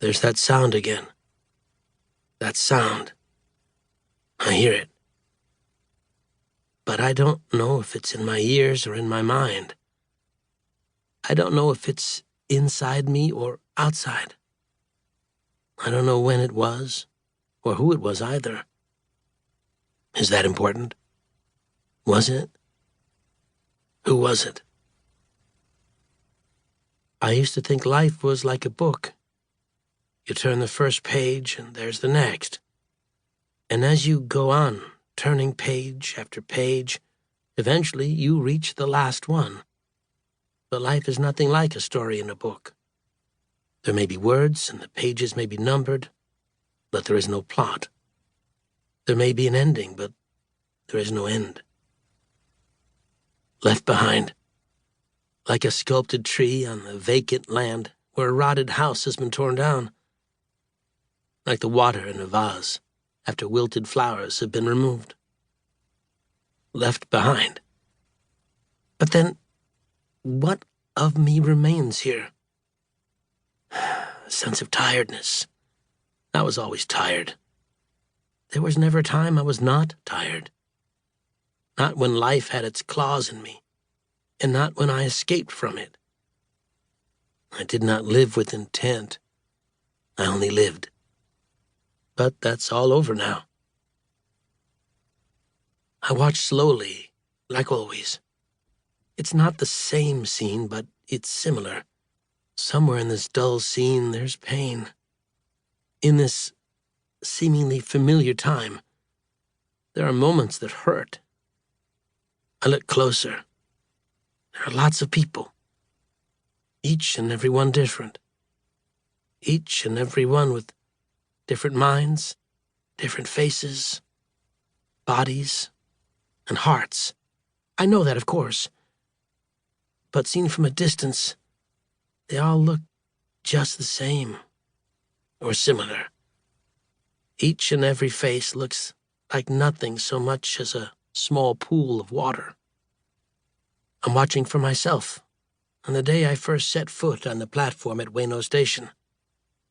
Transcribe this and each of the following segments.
There's that sound again. That sound. I hear it. But I don't know if it's in my ears or in my mind. I don't know if it's inside me or outside. I don't know when it was, or who it was either. Is that important? Was it? Who was it? I used to think life was like a book. You turn the first page, and there's the next. And as you go on, turning page after page, eventually you reach the last one. But life is nothing like a story in a book. There may be words, and the pages may be numbered, but there is no plot. There may be an ending, but there is no end. Left behind, like a sculpted tree on the vacant land where a rotted house has been torn down, like the water in a vase after wilted flowers have been removed. Left behind. But then, what of me remains here? A sense of tiredness. I was always tired. There was never a time I was not tired. Not when life had its claws in me, and not when I escaped from it. I did not live with intent. I only lived. But that's all over now. I watch slowly, like always. It's not the same scene, but it's similar. Somewhere in this dull scene, there's pain. In this seemingly familiar time, there are moments that hurt. I look closer. There are lots of people. Each and every one different. Each and every one with different minds, different faces, bodies, and hearts. I know that, of course. But seen from a distance, they all look just the same, or similar. Each and every face looks like nothing so much as a small pool of water. I'm watching for myself on the day I first set foot on the platform at Ueno Station,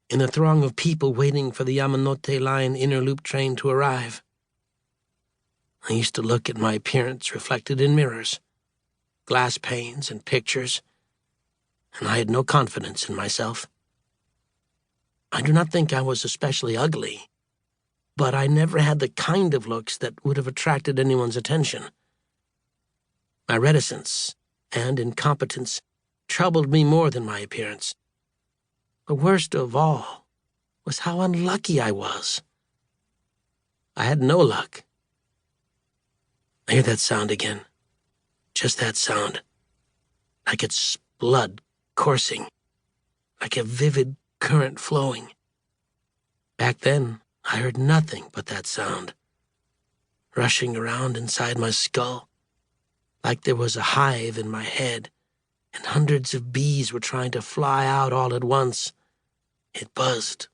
in the throng of people waiting for the Yamanote Line inner loop train to arrive. I used to look at my appearance reflected in mirrors, glass panes and pictures, and I had no confidence in myself. I do not think I was especially ugly, but I never had the kind of looks that would have attracted anyone's attention. My reticence and incompetence troubled me more than my appearance. The worst of all was how unlucky I was. I had no luck. I hear that sound again. Just that sound. Like it's blood coursing. Like a vivid current flowing. Back then, I heard nothing but that sound. Rushing around inside my skull. Like there was a hive in my head, and hundreds of bees were trying to fly out all at once. It buzzed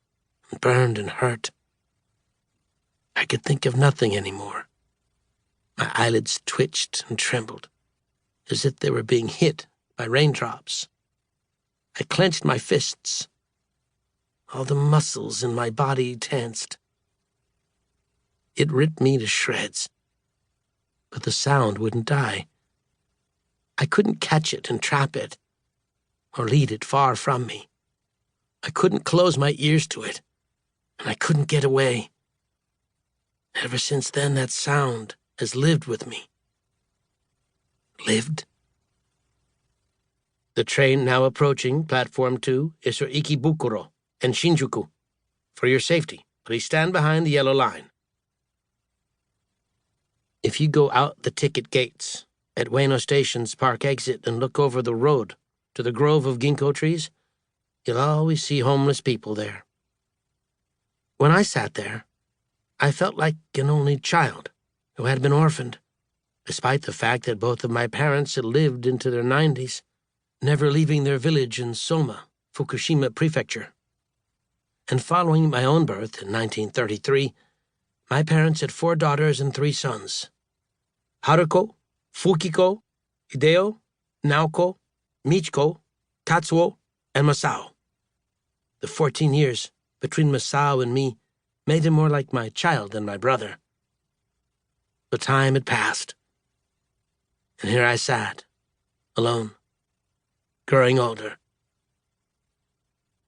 and burned and hurt. I could think of nothing anymore. My eyelids twitched and trembled, as if they were being hit by raindrops. I clenched my fists. All the muscles in my body tensed. It ripped me to shreds, but the sound wouldn't die. I couldn't catch it and trap it, or lead it far from me. I couldn't close my ears to it, and I couldn't get away. Ever since then, that sound has lived with me. Lived? The train now approaching Platform 2 is for Ikebukuro and Shinjuku. For your safety, please stand behind the yellow line. If you go out the ticket gates at Ueno Station's park exit and look over the road to the grove of ginkgo trees, you'll always see homeless people there. When I sat there, I felt like an only child who had been orphaned, despite the fact that both of my parents had lived into their 90s, never leaving their village in Soma, Fukushima Prefecture. And following my own birth in 1933, my parents had 4 daughters and 3 sons: Haruko, Fukiko, Hideo, Naoko, Michiko, Katsuo, and Masao. The 14 years between Masao and me made him more like my child than my brother. The time had passed, and here I sat, alone, growing older.